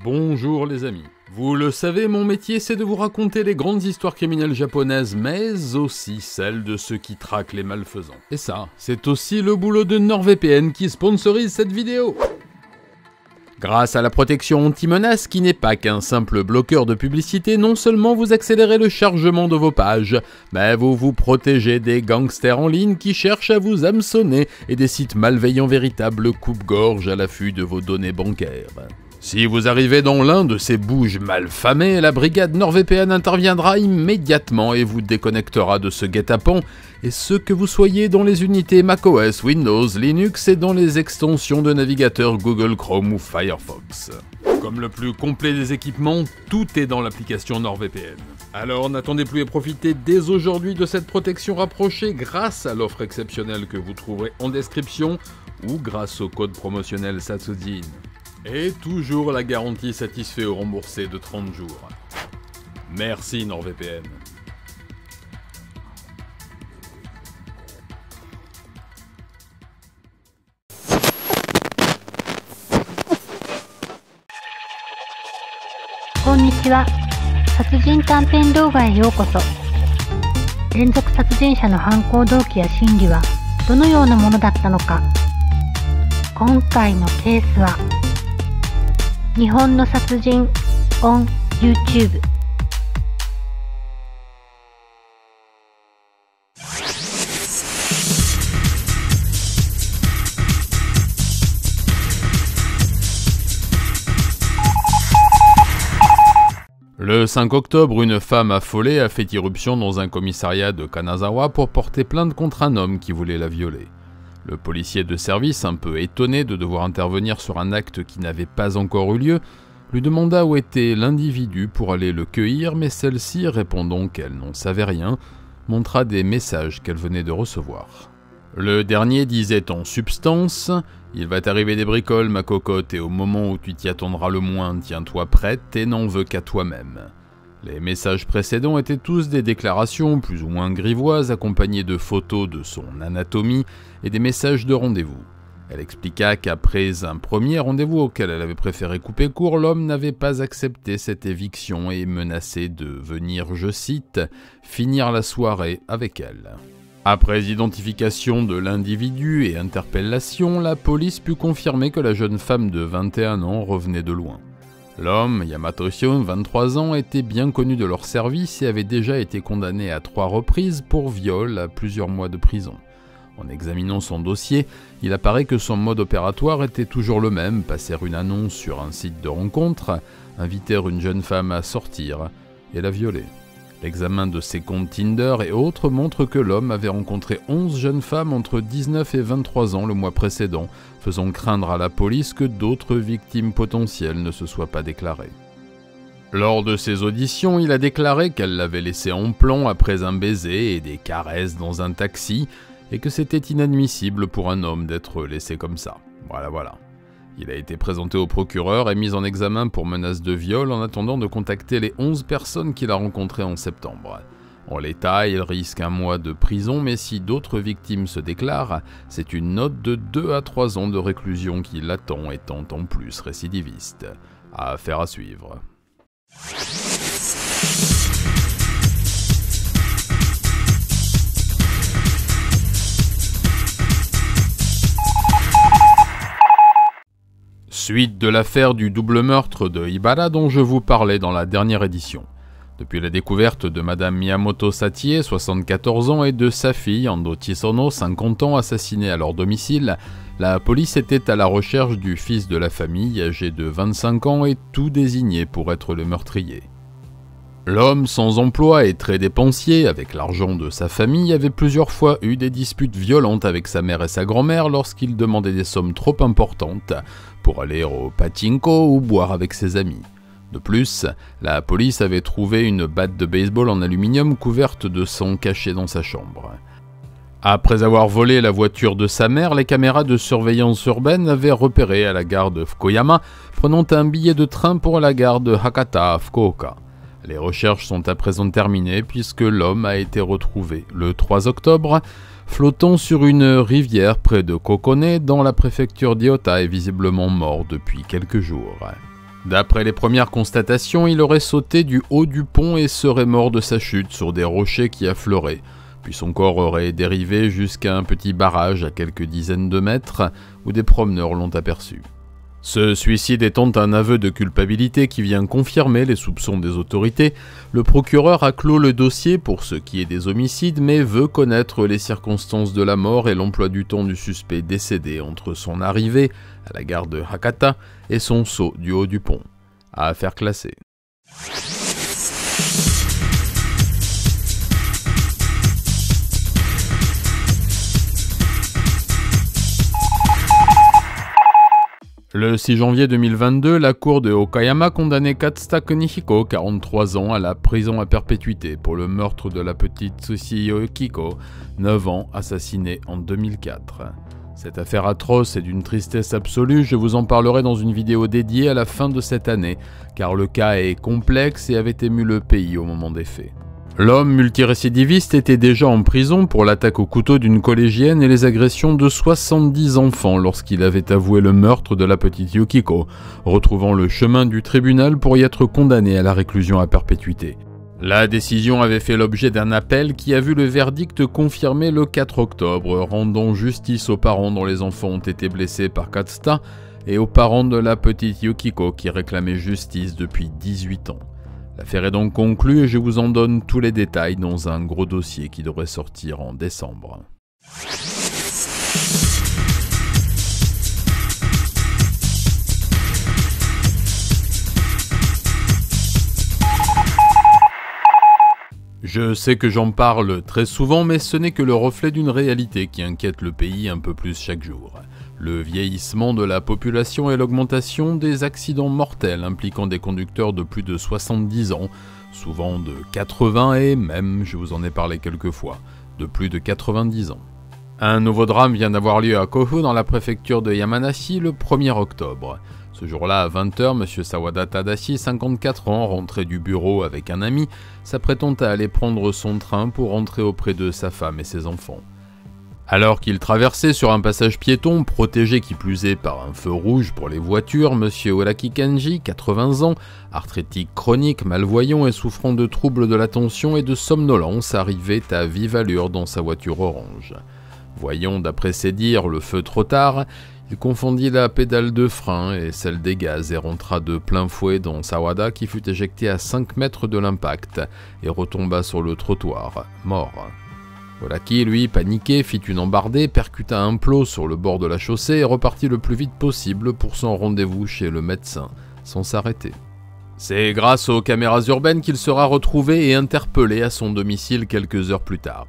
Bonjour les amis. Vous le savez, mon métier c'est de vous raconter les grandes histoires criminelles japonaises, mais aussi celles de ceux qui traquent les malfaisants. Et ça, c'est aussi le boulot de NordVPN qui sponsorise cette vidéo. Grâce à la protection anti-menace qui n'est pas qu'un simple bloqueur de publicité, non seulement vous accélérez le chargement de vos pages, mais vous vous protégez des gangsters en ligne qui cherchent à vous hameçonner et des sites malveillants véritables coupe-gorge à l'affût de vos données bancaires. Si vous arrivez dans l'un de ces bouges malfamés, la brigade NordVPN interviendra immédiatement et vous déconnectera de ce guet-apens, et ce que vous soyez dans les unités macOS, Windows, Linux et dans les extensions de navigateur Google Chrome ou Firefox. Comme le plus complet des équipements, tout est dans l'application NordVPN. Alors n'attendez plus et profitez dès aujourd'hui de cette protection rapprochée grâce à l'offre exceptionnelle que vous trouverez en description ou grâce au code promotionnel Satsujin. Et toujours la garantie satisfait ou remboursé de 30 jours. Merci NordVPN. Konnichiwa. 殺人短編動画へようこそ。連続殺人者の犯行動機や心理はどのようなものだったのか。今回のケースは日本の殺人 on YouTube。Le 5 octobre, une femme affolée a fait irruption dans un commissariat de Kanazawa pour porter plainte contre un homme qui voulait la violer. Le policier de service, un peu étonné de devoir intervenir sur un acte qui n'avait pas encore eu lieu, lui demanda où était l'individu pour aller le cueillir, mais celle-ci, répondant qu'elle n'en savait rien, montra des messages qu'elle venait de recevoir. Le dernier disait en substance « Il va t'arriver des bricoles, ma cocotte, et au moment où tu t'y attendras le moins, tiens-toi prête et n'en veux qu'à toi-même. » Les messages précédents étaient tous des déclarations plus ou moins grivoises accompagnées de photos de son anatomie et des messages de rendez-vous. Elle expliqua qu'après un premier rendez-vous auquel elle avait préféré couper court, l'homme n'avait pas accepté cette éviction et menaçait de venir, je cite, « finir la soirée avec elle ». Après identification de l'individu et interpellation, la police put confirmer que la jeune femme de 21 ans revenait de loin. L'homme, Yamato-shion, 23 ans, était bien connu de leur service et avait déjà été condamné à 3 reprises pour viol à plusieurs mois de prison. En examinant son dossier, il apparaît que son mode opératoire était toujours le même, passer une annonce sur un site de rencontre, inviter une jeune femme à sortir et la violer. L'examen de ses comptes Tinder et autres montre que l'homme avait rencontré 11 jeunes femmes entre 19 et 23 ans le mois précédent, faisant craindre à la police que d'autres victimes potentielles ne se soient pas déclarées. Lors de ses auditions, il a déclaré qu'elle l'avait laissé en plan après un baiser et des caresses dans un taxi, et que c'était inadmissible pour un homme d'être laissé comme ça. Voilà. Il a été présenté au procureur et mis en examen pour menace de viol en attendant de contacter les 11 personnes qu'il a rencontrées en septembre. En l'état, il risque 1 mois de prison, mais si d'autres victimes se déclarent, c'est une note de 2 à 3 ans de réclusion qui l'attend, étant en plus récidiviste. Affaire à suivre. Suite de l'affaire du double meurtre de Ibara dont je vous parlais dans la dernière édition. Depuis la découverte de Madame Miyamoto Satie, 74 ans, et de sa fille, Ando Chisono, 50 ans, assassinée à leur domicile, la police était à la recherche du fils de la famille, âgé de 25 ans et tout désigné pour être le meurtrier. L'homme sans emploi et très dépensier, avec l'argent de sa famille, avait plusieurs fois eu des disputes violentes avec sa mère et sa grand-mère lorsqu'il demandait des sommes trop importantes pour aller au pachinko ou boire avec ses amis. De plus, la police avait trouvé une batte de baseball en aluminium couverte de sang cachée dans sa chambre. Après avoir volé la voiture de sa mère, les caméras de surveillance urbaine avaient repéré à la gare de Fukuyama, prenant un billet de train pour la gare de Hakata à Fukuoka. Les recherches sont à présent terminées puisque l'homme a été retrouvé le 3 octobre, flottant sur une rivière près de Kokone dans la préfecture d'Iota et visiblement mort depuis quelques jours. D'après les premières constatations, il aurait sauté du haut du pont et serait mort de sa chute sur des rochers qui affleuraient. Puis son corps aurait dérivé jusqu'à un petit barrage à quelques dizaines de mètres où des promeneurs l'ont aperçu. Ce suicide étant un aveu de culpabilité qui vient confirmer les soupçons des autorités, le procureur a clos le dossier pour ce qui est des homicides mais veut connaître les circonstances de la mort et l'emploi du temps du suspect décédé entre son arrivée à la gare de Hakata et son saut du haut du pont. Affaire classée. Le 6 janvier 2022, la cour de Okayama condamnait Katsuta Kunihiko, 43 ans, à la prison à perpétuité pour le meurtre de la petite Tsuchiyo Yukiko, 9 ans, assassinée en 2004. Cette affaire atroce est d'une tristesse absolue, je vous en parlerai dans une vidéo dédiée à la fin de cette année, car le cas est complexe et avait ému le pays au moment des faits. L'homme multirécidiviste était déjà en prison pour l'attaque au couteau d'une collégienne et les agressions de 70 enfants lorsqu'il avait avoué le meurtre de la petite Yukiko, retrouvant le chemin du tribunal pour y être condamné à la réclusion à perpétuité. La décision avait fait l'objet d'un appel qui a vu le verdict confirmé le 4 octobre, rendant justice aux parents dont les enfants ont été blessés par Katsuta et aux parents de la petite Yukiko qui réclamaient justice depuis 18 ans. L'affaire est donc conclue et je vous en donne tous les détails dans un gros dossier qui devrait sortir en décembre. Je sais que j'en parle très souvent, mais ce n'est que le reflet d'une réalité qui inquiète le pays un peu plus chaque jour. Le vieillissement de la population et l'augmentation des accidents mortels impliquant des conducteurs de plus de 70 ans, souvent de 80 et même, je vous en ai parlé quelques fois, de plus de 90 ans. Un nouveau drame vient d'avoir lieu à Kofu dans la préfecture de Yamanashi le 1er octobre. Ce jour-là, à 20h, M. Sawada Tadashi, 54 ans, rentré du bureau avec un ami, s'apprêtant à aller prendre son train pour rentrer auprès de sa femme et ses enfants. Alors qu'il traversait sur un passage piéton, protégé qui plus est par un feu rouge pour les voitures, M. Oraki Kenji, 80 ans, arthritique chronique, malvoyant et souffrant de troubles de l'attention et de somnolence, arrivait à vive allure dans sa voiture orange. Voyant d'après ses dires le feu trop tard, il confondit la pédale de frein et celle des gaz et rentra de plein fouet dans Sawada qui fut éjecté à 5 mètres de l'impact et retomba sur le trottoir, mort. Oraki, lui, paniqué, fit une embardée, percuta un plot sur le bord de la chaussée et repartit le plus vite possible pour son rendez-vous chez le médecin, sans s'arrêter. C'est grâce aux caméras urbaines qu'il sera retrouvé et interpellé à son domicile quelques heures plus tard.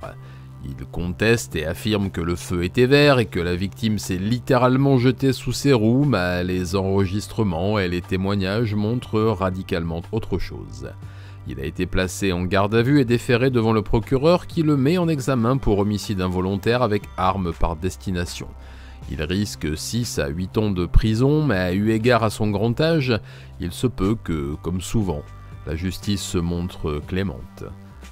Il conteste et affirme que le feu était vert et que la victime s'est littéralement jetée sous ses roues, mais les enregistrements et les témoignages montrent radicalement autre chose. Il a été placé en garde à vue et déféré devant le procureur qui le met en examen pour homicide involontaire avec arme par destination. Il risque 6 à 8 ans de prison, mais eu égard à son grand âge, il se peut que, comme souvent, la justice se montre clémente.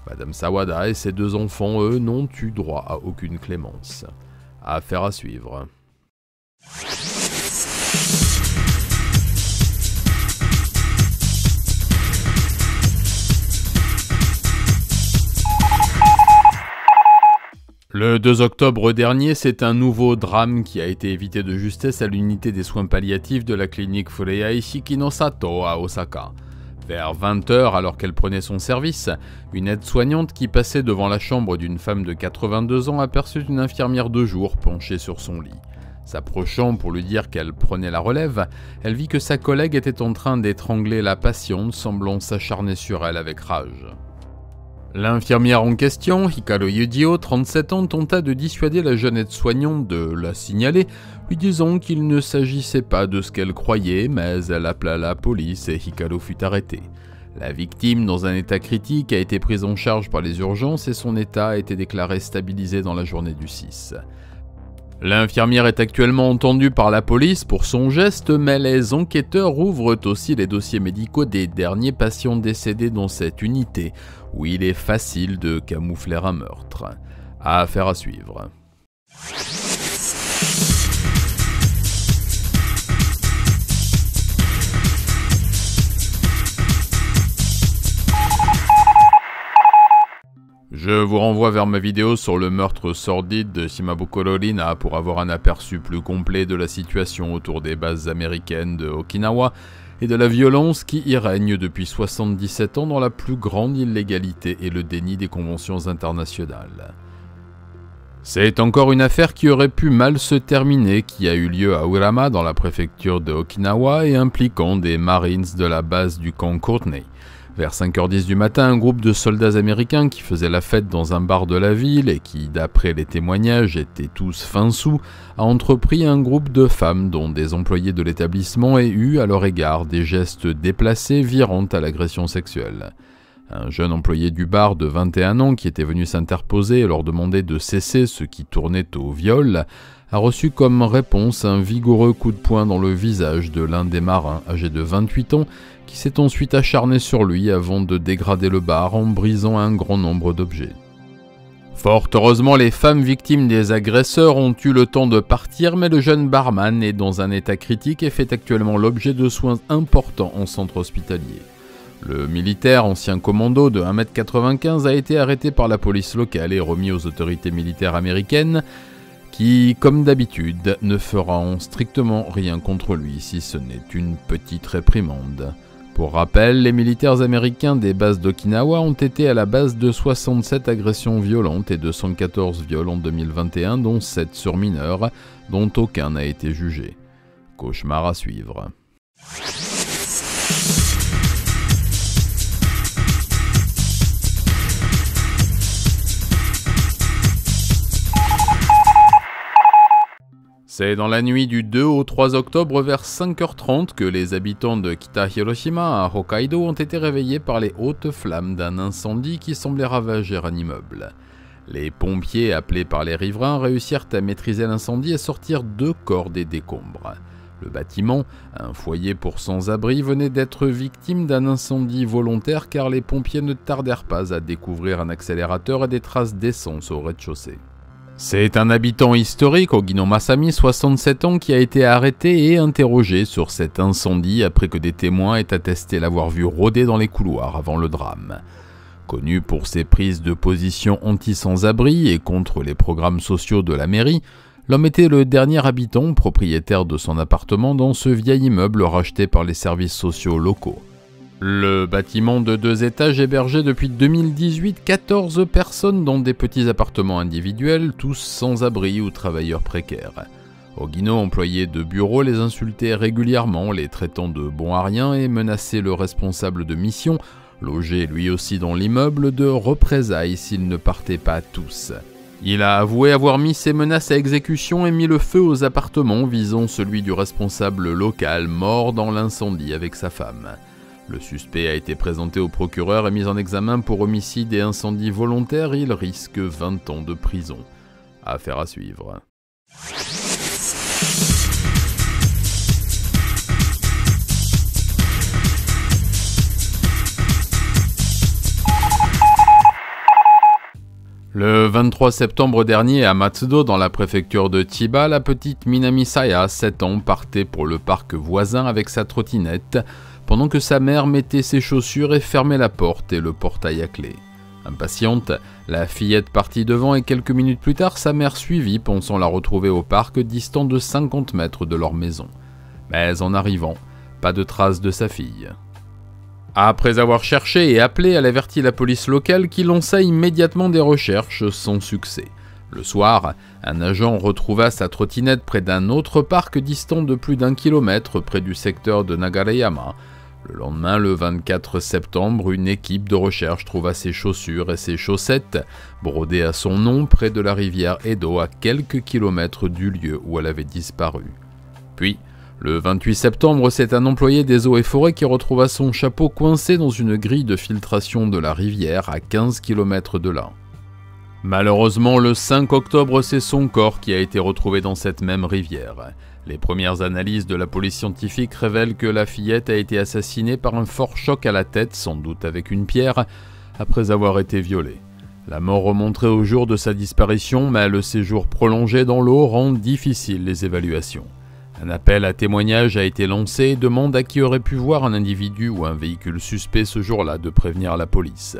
Madame Sawada et ses 2 enfants, eux, n'ont eu droit à aucune clémence. Affaire à suivre. Le 2 octobre dernier, c'est un nouveau drame qui a été évité de justesse à l'unité des soins palliatifs de la clinique Fureya Ishiki no Sato à Osaka. Vers 20h, alors qu'elle prenait son service, une aide-soignante qui passait devant la chambre d'une femme de 82 ans aperçut une infirmière de jour penchée sur son lit. S'approchant pour lui dire qu'elle prenait la relève, elle vit que sa collègue était en train d'étrangler la patiente, semblant s'acharner sur elle avec rage. L'infirmière en question, Hikaru Yujio, 37 ans, tenta de dissuader la jeune aide-soignante de la signaler, lui disant qu'il ne s'agissait pas de ce qu'elle croyait, mais elle appela la police et Hikaru fut arrêté. La victime, dans un état critique, a été prise en charge par les urgences et son état a été déclaré stabilisé dans la journée du 6. L'infirmière est actuellement entendue par la police pour son geste, mais les enquêteurs ouvrent aussi les dossiers médicaux des derniers patients décédés dans cette unité, où il est facile de camoufler un meurtre. Affaire à suivre. Je vous renvoie vers ma vidéo sur le meurtre sordide de Shimabukuro Rina pour avoir un aperçu plus complet de la situation autour des bases américaines de Okinawa et de la violence qui y règne depuis 77 ans dans la plus grande illégalité et le déni des conventions internationales. C'est encore une affaire qui aurait pu mal se terminer, qui a eu lieu à Urama dans la préfecture de Okinawa et impliquant des Marines de la base du camp Courtney. Vers 5h10 du matin, un groupe de soldats américains qui faisaient la fête dans un bar de la ville et qui, d'après les témoignages, étaient tous fin sous, a entrepris un groupe de femmes dont des employés de l'établissement aient eu à leur égard des gestes déplacés virant à l'agression sexuelle. Un jeune employé du bar de 21 ans qui était venu s'interposer et leur demander de cesser ce qui tournait au viol, a reçu comme réponse un vigoureux coup de poing dans le visage de l'un des marins âgé de 28 ans qui s'est ensuite acharné sur lui avant de dégrader le bar en brisant un grand nombre d'objets. Fort heureusement, les femmes victimes des agresseurs ont eu le temps de partir, mais le jeune barman est dans un état critique et fait actuellement l'objet de soins importants en centre hospitalier. Le militaire, ancien commando de 1m95, a été arrêté par la police locale et remis aux autorités militaires américaines qui, comme d'habitude, ne feront strictement rien contre lui si ce n'est une petite réprimande. Pour rappel, les militaires américains des bases d'Okinawa ont été à la base de 67 agressions violentes et 214 viols en 2021, dont 7 sur mineurs, dont aucun n'a été jugé. Cauchemar à suivre. C'est dans la nuit du 2 au 3 octobre vers 5h30 que les habitants de Kita-Hiroshima à Hokkaido ont été réveillés par les hautes flammes d'un incendie qui semblait ravager un immeuble. Les pompiers, appelés par les riverains, réussirent à maîtriser l'incendie et sortir 2 corps des décombres. Le bâtiment, un foyer pour sans-abri, venait d'être victime d'un incendie volontaire car les pompiers ne tardèrent pas à découvrir un accélérateur et des traces d'essence au rez-de-chaussée. C'est un habitant historique, Ogino Masami, 67 ans, qui a été arrêté et interrogé sur cet incendie après que des témoins aient attesté l'avoir vu rôder dans les couloirs avant le drame. Connu pour ses prises de position anti-sans-abri et contre les programmes sociaux de la mairie, l'homme était le dernier habitant propriétaire de son appartement dans ce vieil immeuble racheté par les services sociaux locaux. Le bâtiment de 2 étages hébergeait depuis 2018 14 personnes dans des petits appartements individuels, tous sans abri ou travailleurs précaires. Ogino, employé de bureau, les insultait régulièrement, les traitant de bons à rien et menaçait le responsable de mission, logé lui aussi dans l'immeuble, de représailles s'ils ne partaient pas tous. Il a avoué avoir mis ses menaces à exécution et mis le feu aux appartements, visant celui du responsable local mort dans l'incendie avec sa femme. Le suspect a été présenté au procureur et mis en examen pour homicide et incendie volontaire. Il risque 20 ans de prison. Affaire à suivre. Le 23 septembre dernier, à Matsudo, dans la préfecture de Chiba, la petite Minami Saya, 7 ans, partait pour le parc voisin avec sa trottinette, pendant que sa mère mettait ses chaussures et fermait la porte et le portail à clé. Impatiente, la fillette partit devant et quelques minutes plus tard, sa mère suivit, pensant la retrouver au parc distant de 50 mètres de leur maison. Mais en arrivant, pas de traces de sa fille. Après avoir cherché et appelé, elle avertit la police locale qui lança immédiatement des recherches sans succès. Le soir, un agent retrouva sa trottinette près d'un autre parc distant de plus d'1 kilomètre près du secteur de Nagareyama. Le lendemain, le 24 septembre, une équipe de recherche trouva ses chaussures et ses chaussettes brodées à son nom près de la rivière Edo à quelques kilomètres du lieu où elle avait disparu. Puis, le 28 septembre, c'est un employé des eaux et forêts qui retrouva son chapeau coincé dans une grille de filtration de la rivière à 15 km de là. Malheureusement, le 5 octobre, c'est son corps qui a été retrouvé dans cette même rivière. Les premières analyses de la police scientifique révèlent que la fillette a été assassinée par un fort choc à la tête, sans doute avec une pierre, après avoir été violée. La mort remonterait au jour de sa disparition, mais le séjour prolongé dans l'eau rend difficile les évaluations. Un appel à témoignage a été lancé et demande à qui aurait pu voir un individu ou un véhicule suspect ce jour-là de prévenir la police.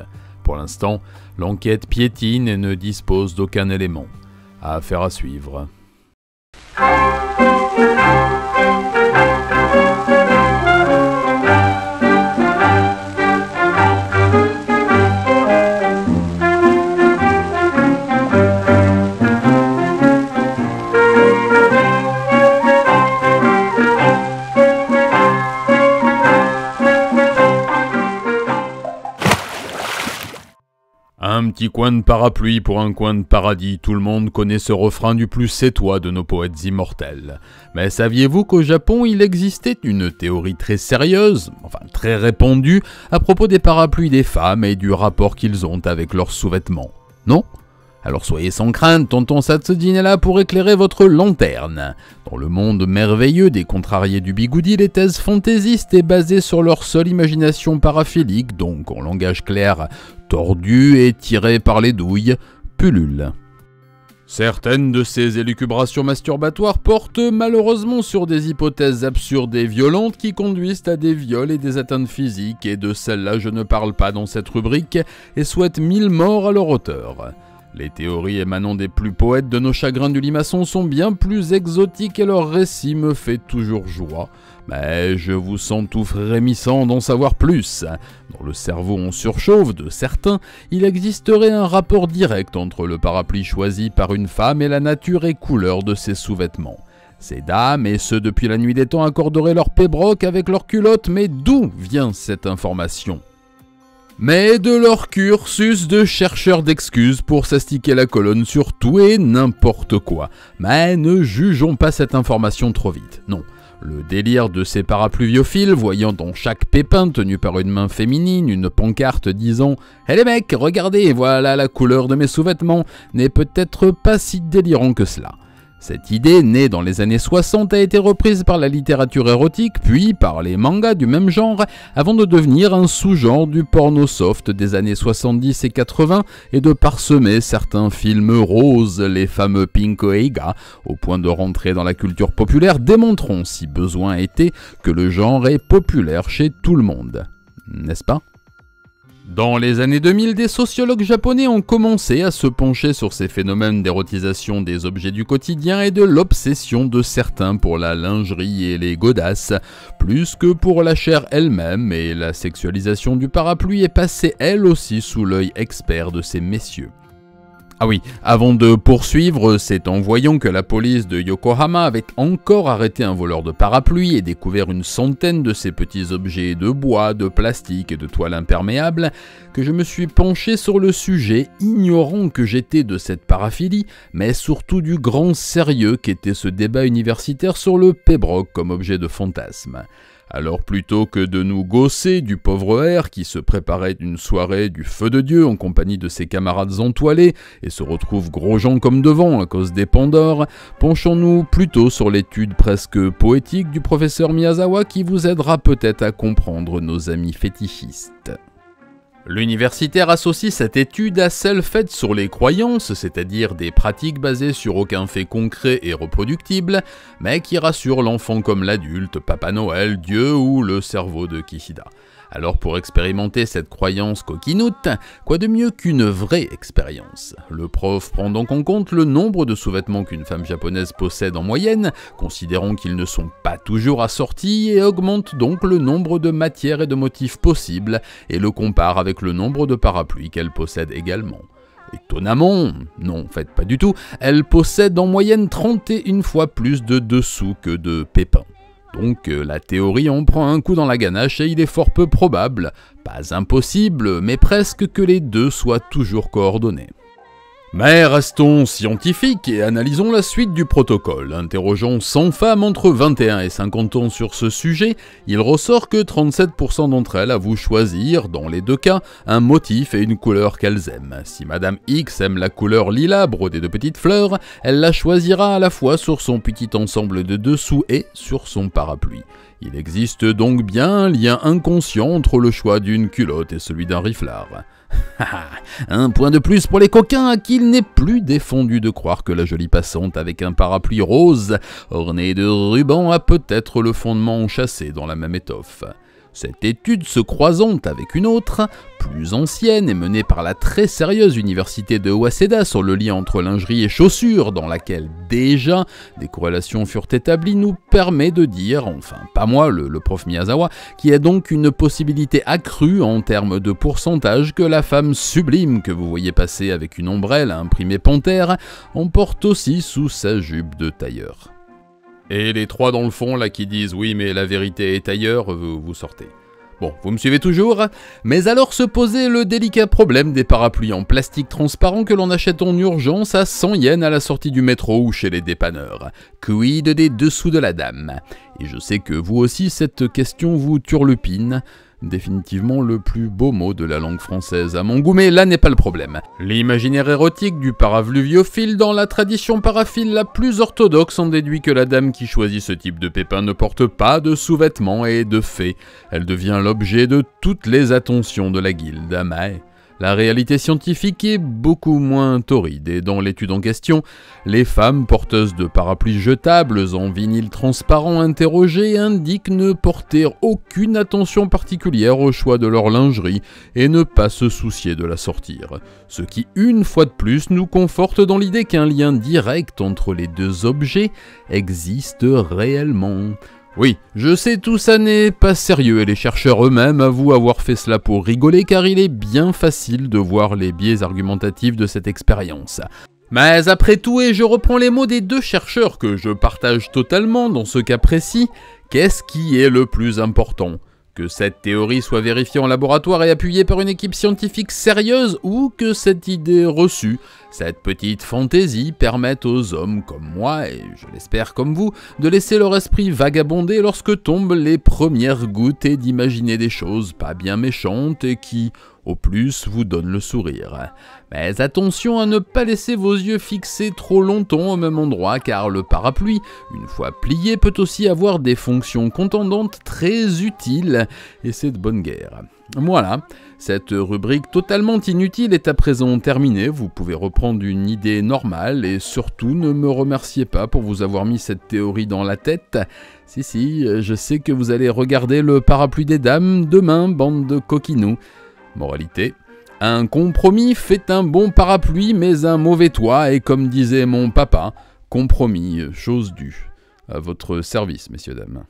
Pour l'instant, l'enquête piétine et ne dispose d'aucun élément. Affaire à suivre. Un petit coin de parapluie pour un coin de paradis, tout le monde connaît ce refrain du plus sétois de nos poètes immortels. Mais saviez-vous qu'au Japon, il existait une théorie très sérieuse, enfin très répandue, à propos des parapluies des femmes et du rapport qu'ils ont avec leurs sous-vêtements? Non? Alors soyez sans crainte, tonton Satsujin est là pour éclairer votre lanterne. Dans le monde merveilleux des contrariés du bigoudi, les thèses fantaisistes et basées sur leur seule imagination paraphilique, donc en langage clair, tordues et tirées par les douilles, pullulent. Certaines de ces élucubrations masturbatoires portent malheureusement sur des hypothèses absurdes et violentes qui conduisent à des viols et des atteintes physiques, et de celles-là je ne parle pas dans cette rubrique et souhaite 1000 morts à leur auteur. Les théories émanant des plus poètes de nos chagrins du limaçon sont bien plus exotiques et leur récit me fait toujours joie. Mais je vous sens tout frémissant d'en savoir plus. Dans le cerveau en surchauffe de certains, il existerait un rapport direct entre le parapluie choisi par une femme et la nature et couleur de ses sous-vêtements. Ces dames, et ce depuis la nuit des temps, accorderaient leur pébroc avec leurs culottes, mais d'où vient cette information ? Mais de leur cursus de chercheurs d'excuses pour s'astiquer la colonne sur tout et n'importe quoi. Mais ne jugeons pas cette information trop vite, non. Le délire de ces parapluviophile, voyant dans chaque pépin tenu par une main féminine une pancarte disant « Hé les mecs, regardez, voilà la couleur de mes sous-vêtements » n'est peut-être pas si délirant que cela. Cette idée, née dans les années 60, a été reprise par la littérature érotique, puis par les mangas du même genre, avant de devenir un sous-genre du porno soft des années 70 et 80 et de parsemer certains films roses, les fameux Pinko Eiga, au point de rentrer dans la culture populaire, démontrant, si besoin était, que le genre est populaire chez tout le monde. N'est-ce pas ? Dans les années 2000, des sociologues japonais ont commencé à se pencher sur ces phénomènes d'érotisation des objets du quotidien et de l'obsession de certains pour la lingerie et les godasses, plus que pour la chair elle-même, et la sexualisation du parapluie est passée elle aussi sous l'œil expert de ces messieurs. Ah oui, avant de poursuivre, c'est en voyant que la police de Yokohama avait encore arrêté un voleur de parapluie et découvert une centaine de ces petits objets de bois, de plastique et de toile imperméable que je me suis penché sur le sujet, ignorant que j'étais de cette paraphilie, mais surtout du grand sérieux qu'était ce débat universitaire sur le pébroc comme objet de fantasme. Alors plutôt que de nous gausser du pauvre R qui se préparait d'une soirée du feu de Dieu en compagnie de ses camarades entoilés et se retrouve gros gens comme devant à cause des Pandores, penchons-nous plutôt sur l'étude presque poétique du professeur Miyazawa qui vous aidera peut-être à comprendre nos amis fétichistes. L'universitaire associe cette étude à celle faite sur les croyances, c'est-à-dire des pratiques basées sur aucun fait concret et reproductible, mais qui rassurent l'enfant comme l'adulte, Papa Noël, Dieu ou le cerveau de Kishida. Alors pour expérimenter cette croyance coquinoute, quoi de mieux qu'une vraie expérience? Le prof prend donc en compte le nombre de sous-vêtements qu'une femme japonaise possède en moyenne, considérant qu'ils ne sont pas toujours assortis, et augmente donc le nombre de matières et de motifs possibles, et le compare avec le nombre de parapluies qu'elle possède également. Étonnamment, non en fait pas du tout, elle possède en moyenne 31 fois plus de dessous que de pépins. Donc la théorie en prend un coup dans la ganache et il est fort peu probable, pas impossible, mais presque que les deux soient toujours coordonnés. Mais restons scientifiques et analysons la suite du protocole. Interrogeons 100 femmes entre 21 et 50 ans sur ce sujet, il ressort que 37% d'entre elles avouent choisir, dans les deux cas, un motif et une couleur qu'elles aiment. Si Madame X aime la couleur lilas brodée de petites fleurs, elle la choisira à la fois sur son petit ensemble de dessous et sur son parapluie. Il existe donc bien un lien inconscient entre le choix d'une culotte et celui d'un riflard. Un point de plus pour les coquins à qui il n'est plus défendu de croire que la jolie passante avec un parapluie rose orné de rubans a peut-être le fondement enchâssé dans la même étoffe. Cette étude se croisant avec une autre, plus ancienne et menée par la très sérieuse université de Waseda sur le lien entre lingerie et chaussures, dans laquelle déjà des corrélations furent établies, nous permet de dire, enfin pas moi, le prof Miyazawa, qu'il y a donc une possibilité accrue en termes de pourcentage que la femme sublime que vous voyez passer avec une ombrelle imprimée panthère emporte aussi sous sa jupe de tailleur. Et les trois dans le fond là qui disent oui mais la vérité est ailleurs, vous sortez. Bon, vous me suivez toujours? Mais alors se posait le délicat problème des parapluies en plastique transparent que l'on achète en urgence à 100 yens à la sortie du métro ou chez les dépanneurs. Quid des dessous de la dame? Et je sais que vous aussi cette question vous turlupine. Définitivement le plus beau mot de la langue française à mon goût, mais là n'est pas le problème. L'imaginaire érotique du paravluviophile dans la tradition paraphile la plus orthodoxe en déduit que la dame qui choisit ce type de pépin ne porte pas de sous-vêtements et de fait, elle devient l'objet de toutes les attentions de la guilde. Mais la réalité scientifique est beaucoup moins torride et dans l'étude en question, les femmes porteuses de parapluies jetables en vinyle transparent interrogées indiquent ne porter aucune attention particulière au choix de leur lingerie et ne pas se soucier de la sortir. Ce qui, une fois de plus, nous conforte dans l'idée qu'un lien direct entre les deux objets existe réellement. Oui, je sais tout ça n'est pas sérieux et les chercheurs eux-mêmes avouent avoir fait cela pour rigoler car il est bien facile de voir les biais argumentatifs de cette expérience. Mais après tout, et je reprends les mots des deux chercheurs que je partage totalement dans ce cas précis, qu'est-ce qui est le plus important ? Que cette théorie soit vérifiée en laboratoire et appuyée par une équipe scientifique sérieuse ou que cette idée reçue, cette petite fantaisie permette aux hommes comme moi, et je l'espère comme vous, de laisser leur esprit vagabonder lorsque tombent les premières gouttes et d'imaginer des choses pas bien méchantes et qui, au plus, vous donnent le sourire. Mais attention à ne pas laisser vos yeux fixés trop longtemps au même endroit car le parapluie, une fois plié, peut aussi avoir des fonctions contendantes très utiles et c'est de bonne guerre. Voilà, cette rubrique totalement inutile est à présent terminée, vous pouvez reprendre une idée normale et surtout ne me remerciez pas pour vous avoir mis cette théorie dans la tête. Si, je sais que vous allez regarder le parapluie des dames demain, bande de coquinous. Moralité, un compromis fait un bon parapluie mais un mauvais toit et comme disait mon papa, compromis, chose due. À votre service, messieurs, dames.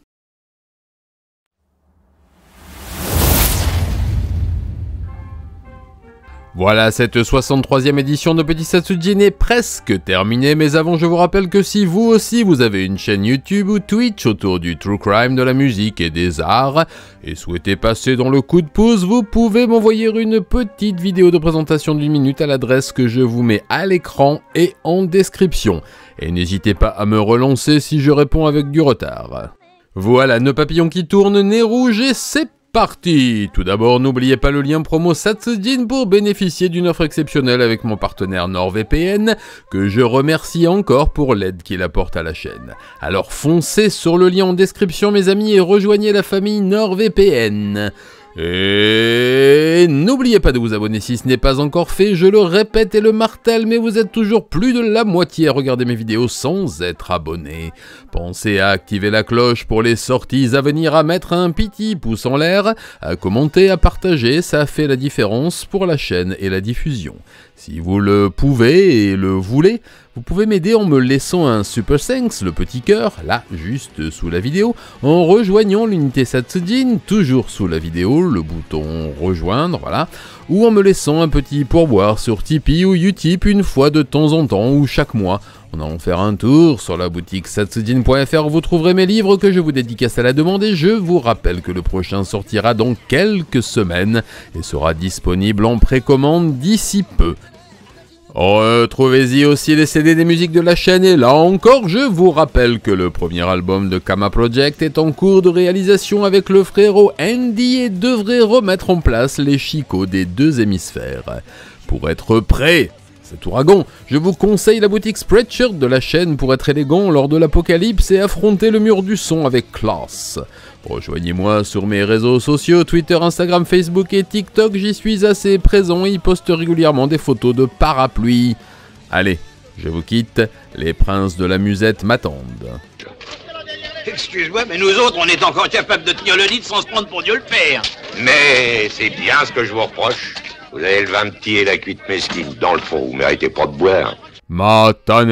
Voilà, cette 63e édition de Petit Satsujin est presque terminée, mais avant je vous rappelle que si vous aussi vous avez une chaîne YouTube ou Twitch autour du true crime, de la musique et des arts, et souhaitez passer dans le coup de pouce, vous pouvez m'envoyer une petite vidéo de présentation d'1 minute à l'adresse que je vous mets à l'écran et en description. Et n'hésitez pas à me relancer si je réponds avec du retard. Voilà, nos papillons qui tournent, nez rouge et c'est parti! Tout d'abord, n'oubliez pas le lien promo Satsujin pour bénéficier d'une offre exceptionnelle avec mon partenaire NordVPN, que je remercie encore pour l'aide qu'il apporte à la chaîne. Alors foncez sur le lien en description mes amis et rejoignez la famille NordVPN. Et n'oubliez pas de vous abonner si ce n'est pas encore fait, je le répète et le martèle, mais vous êtes toujours plus de la moitié à regarder mes vidéos sans être abonné. Pensez à activer la cloche pour les sorties à venir, à mettre un petit pouce en l'air, à commenter, à partager, ça fait la différence pour la chaîne et la diffusion. Si vous le pouvez et le voulez, vous pouvez m'aider en me laissant un super thanks, le petit cœur, là, juste sous la vidéo, en rejoignant l'unité Satsujin, toujours sous la vidéo, le bouton rejoindre, voilà, ou en me laissant un petit pourboire sur Tipeee ou Utip une fois de temps en temps ou chaque mois, en allant faire un tour sur la boutique satsujin.fr où vous trouverez mes livres que je vous dédicace à la demande et je vous rappelle que le prochain sortira dans quelques semaines et sera disponible en précommande d'ici peu. Retrouvez-y aussi les CD des musiques de la chaîne et là encore je vous rappelle que le premier album de Kama Project est en cours de réalisation avec le frérot Andy et devrait remettre en place les chicots des deux hémisphères. Pour être prêt, cet ouragan, je vous conseille la boutique Spreadshirt de la chaîne pour être élégant lors de l'apocalypse et affronter le mur du son avec classe. Rejoignez-moi sur mes réseaux sociaux, Twitter, Instagram, Facebook et TikTok, j'y suis assez présent et y poste régulièrement des photos de parapluies. Allez, je vous quitte, les princes de la musette m'attendent. Excuse-moi, mais nous autres, on est encore capables de tenir le lit sans se prendre pour Dieu le Père. Mais c'est bien ce que je vous reproche. Vous avez le vin petit et la cuite mesquine. Dans le fond, vous méritez pas de boire. Matane.